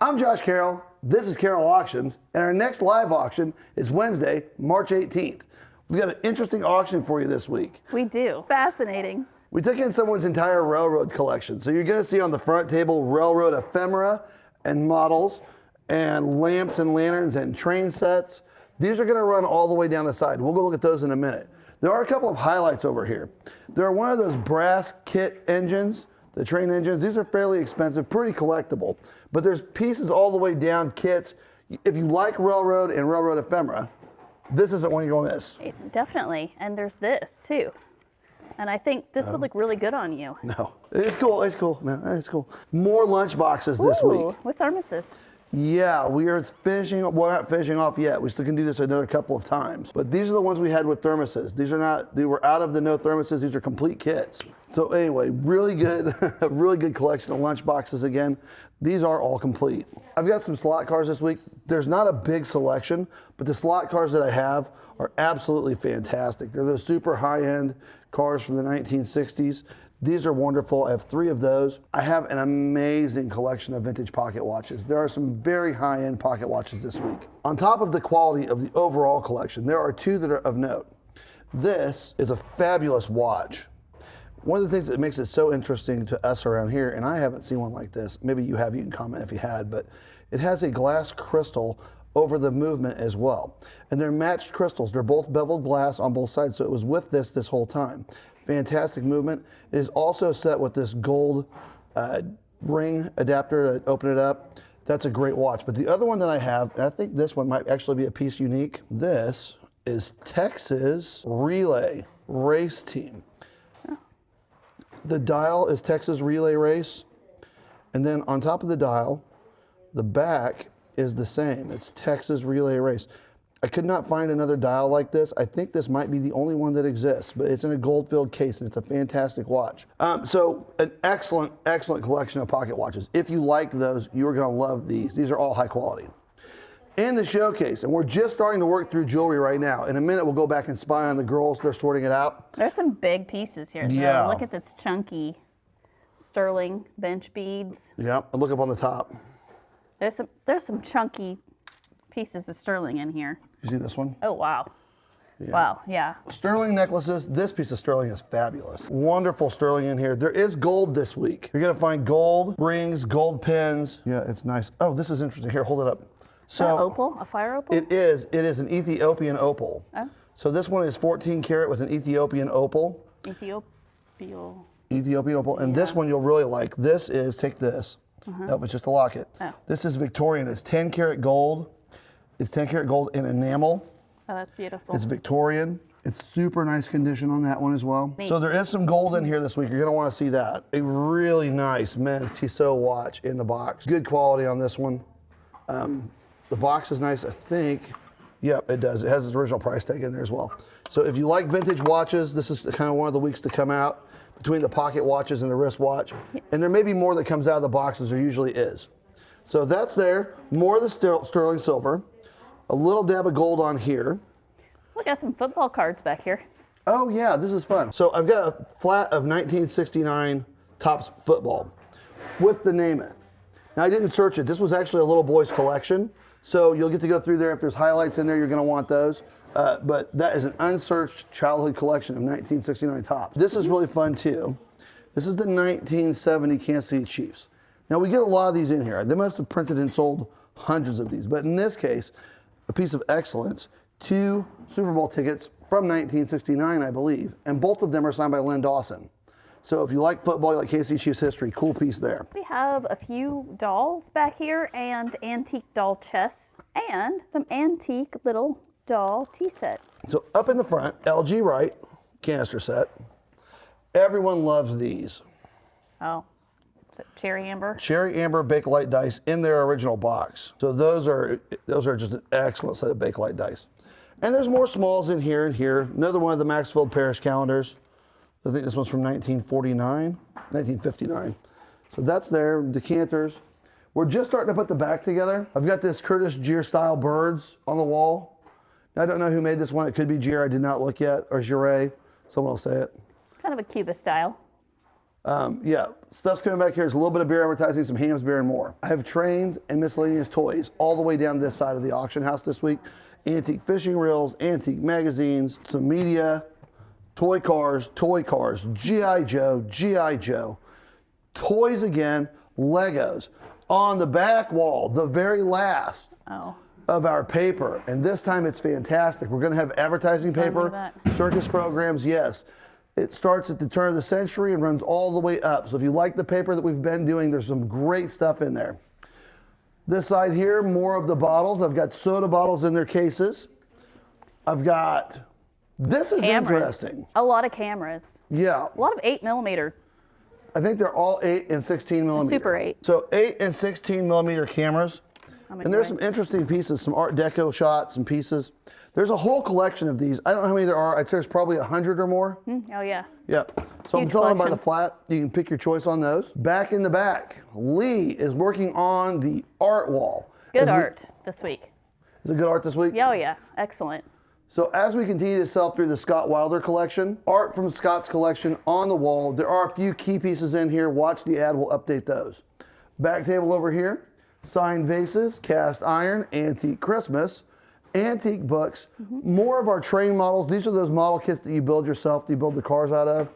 I'm Josh Carrell. This is Carrell Auctions, and our next live auction is Wednesday, March 18th. We've got an interesting auction for you this week. We do. Fascinating. We took in someone's entire railroad collection. So you're going to see on the front table railroad ephemera and models and lamps and lanterns and train sets. These are going to run all the way down the side. We'll go look at those in a minute. There are a couple of highlights over here. There are one of those brass kit engines, the train engines. These are fairly expensive, pretty collectible. But there's pieces all the way down, kits. If you like railroad and railroad ephemera, this isn't one you're going to miss. Definitely. And there's this too. And I think this would look really good on you. No, it's cool. It's cool. No, it's cool. More lunch boxes this week. With thermoses. Yeah, we are finishing. We're not finishing off yet. We still can do this another couple of times. But these are the ones we had with thermoses. These are not. They were out of the no thermoses. These are complete kits. So anyway, really good, really good collection of lunch boxes again. These are all complete. I've got some slot cars this week. There's not a big selection, but the slot cars that I have are absolutely fantastic. They're those super high-end cars from the 1960s. These are wonderful. I have 3 of those. I have an amazing collection of vintage pocket watches. There are some very high-end pocket watches this week. On top of the quality of the overall collection, there are 2 that are of note. This is a fabulous watch. One of the things that makes it so interesting to us around here, and I haven't seen one like this, maybe you have, you can comment if you had, but it has a glass crystal over the movement as well. And they're matched crystals. They're both beveled glass on both sides, so it was with this whole time. Fantastic movement. It is also set with this gold ring adapter to open it up. That's a great watch. But the other one that I have, and I think this one might actually be a piece unique, this is Texas Relay Race Team. The dial is Texas Relay Race, and then on top of the dial, the back is the same. It's Texas Relay Race. I could not find another dial like this. I think this might be the only one that exists, but it's in a gold-filled case, and it's a fantastic watch. So an excellent, excellent collection of pocket watches. If you like those, you're gonna love these. These are all high quality. In the showcase, and we're just starting to work through jewelry right now. In a minute, we'll go back and spy on the girls. They're sorting it out. There's some big pieces here. Yeah. Look at this chunky sterling bench beads. Yeah, and look up on the top. There's some chunky pieces of sterling in here. You see this one? Oh, wow. Yeah. Wow, yeah. Sterling necklaces. This piece of sterling is fabulous. Wonderful sterling in here. There is gold this week. You're gonna find gold rings, gold pins. Yeah, it's nice. Oh, this is interesting. Here, hold it up. So opal, a fire opal? It is an Ethiopian opal. Oh. So this one is 14 karat with an Ethiopian opal. Ethiopian opal. And this one you'll really like. This is, take this. Nope, it's just a locket. Oh. This is Victorian. It's 10 karat gold. It's 10 karat gold in enamel. Oh, that's beautiful. It's Victorian. It's super nice condition on that one as well. Neat. So there is some gold in here this week. You're gonna wanna see that. A really nice men's Tissot watch in the box. Good quality on this one. The box is nice, I think. Yep, it does. It has its original price tag in there as well. So if you like vintage watches, this is kind of one of the weeks to come out between the pocket watches and the wristwatch. And there may be more that comes out of the boxes, there usually is. So that's there. More of the sterling silver. A little dab of gold on here. We got some football cards back here. Oh yeah, this is fun. So I've got a flat of 1969 Topps football with the Namath. Now I didn't search it. This was actually a little boy's collection. So you'll get to go through there. If there's highlights in there, you're gonna want those. But that is an unsearched childhood collection of 1969 Topps. This is really fun too. This is the 1970 Kansas City Chiefs. Now we get a lot of these in here. They must have printed and sold hundreds of these, but in this case, a piece of excellence, 2 Super Bowl tickets from 1969, I believe, and both of them are signed by Len Dawson. So if you like football, you like Kansas City Chiefs history, cool piece there. We have a few dolls back here and antique doll chests and some antique little doll tea sets. So up in the front, LG Wright canister set. Everyone loves these. Oh, is it cherry amber? Cherry amber Bakelite dice in their original box. So those are just an excellent set of Bakelite dice. And there's more smalls in here and here. Another one of the Maxfield Parish calendars. I think this one's from 1959. So that's there, decanters. We're just starting to put the back together. I've got this Curtis Gier style birds on the wall. Now, I don't know who made this one. It could be Gier, I did not look yet, or Giray. Someone will say it. Kind of a Cuba style. Yeah, stuff's coming back here. There's a little bit of beer advertising, some hams, beer, and more. I have trains and miscellaneous toys all the way down this side of the auction house this week. Antique fishing reels, antique magazines, some media, toy cars, G.I. Joe, toys again, Legos. On the back wall, the very last of our paper, and this time it's fantastic. We're going to have advertising paper, circus programs, yes. It starts at the turn of the century and runs all the way up. So if you like the paper that we've been doing, there's some great stuff in there. This side here, more of the bottles. I've got soda bottles in their cases. I've got, this is interesting. A lot of cameras. Yeah. A lot of 8mm. I think they're all 8 and 16 millimeter. Super 8. So 8 and 16 millimeter cameras. And there's some interesting pieces, some Art Deco shots and pieces. There's a whole collection of these. I don't know how many there are. I'd say there's probably 100 or more. Oh, yeah. Yep. So I'm selling them by the flat. You can pick your choice on those. Back in the back, Lee is working on the art wall. Good art this week. Is it good art this week? Oh, yeah. Excellent. So as we continue to sell through the Scott Wilder collection, art from Scott's collection on the wall, there are a few key pieces in here. Watch the ad, we'll update those. Back table over here, signed vases, cast iron, antique Christmas, antique books, more of our train models. These are those model kits that you build yourself, that you build the cars out of.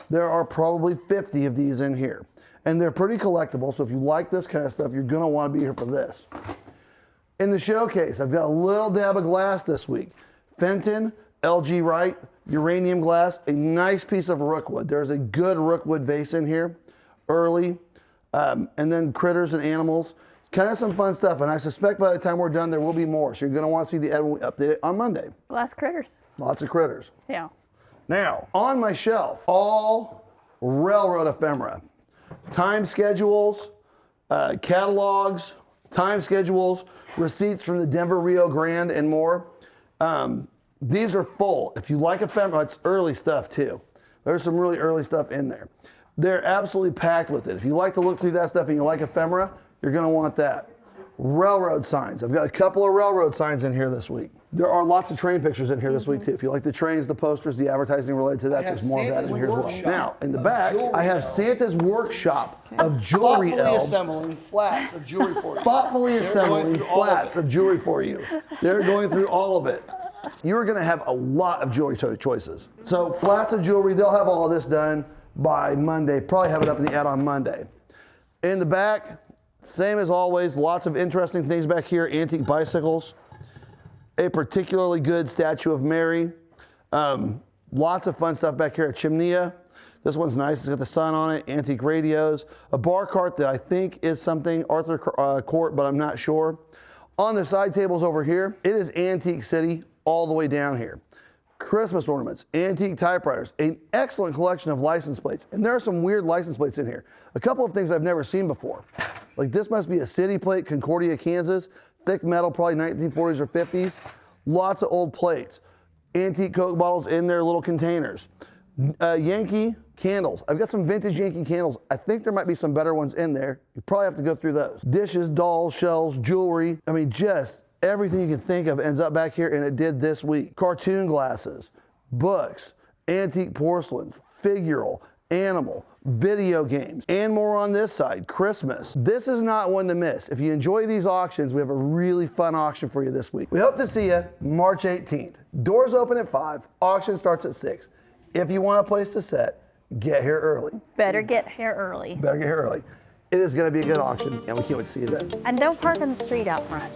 There are probably 50 of these in here. And they're pretty collectible, so if you like this kind of stuff, you're gonna wanna be here for this. In the showcase, I've got a little dab of glass this week. Fenton, LG Wright, uranium glass, a nice piece of rookwood. There's a good rookwood vase in here, early, and then critters and animals. Kind of some fun stuff, and I suspect by the time we're done, there will be more. So you're gonna want to see the ad when we update it on Monday. Glass critters. Lots of critters. Yeah. Now, on my shelf, all railroad ephemera. Time schedules, catalogs, time schedules, receipts from the Denver Rio Grande, and more. These are full. If you like ephemera, it's early stuff too. There's some really early stuff in there. They're absolutely packed with it. If you like to look through that stuff and you like ephemera, you're gonna want that. Railroad signs. I've got a couple of railroad signs in here this week. There are lots of train pictures in here this week too. If you like the trains, the posters, the advertising related to that, there's more of that in here as well. Now, in the back, I have Santa's workshop of jewelry elves. Assembling flats of jewelry for you. Thoughtfully assembling flats of jewelry for you. They're going through all of it. You're gonna have a lot of jewelry choices. So flats of jewelry, they'll have all of this done by Monday. Probably have it up in the ad on Monday. In the back, same as always, lots of interesting things back here. Antique bicycles, a particularly good statue of Mary. Lots of fun stuff back here at Chimnea. This one's nice, it's got the sun on it, antique radios. A bar cart that I think is something, Arthur Court, but I'm not sure. On the side tables over here, it is Antique City all the way down here. Christmas ornaments, antique typewriters, an excellent collection of license plates. And there are some weird license plates in here. A couple of things I've never seen before. Like this must be a city plate, Concordia, Kansas. Thick metal, probably 1940s or 50s. Lots of old plates. Antique Coke bottles in their little containers. Yankee candles. I've got some vintage Yankee candles. I think there might be some better ones in there. You probably have to go through those. Dishes, dolls, shells, jewelry. I mean, just everything you can think of ends up back here, and it did this week. Cartoon glasses, books, antique porcelains, figural, animal, video games, and more on this side. Christmas. This is not one to miss. If you enjoy these auctions, we have a really fun auction for you this week. We hope to see you March 18th. Doors open at 5, auction starts at 6. If you want a place to sit, get here early. Better get here early. Better get here early. It is going to be a good auction, and we can't wait to see you then. And don't park on the street out front.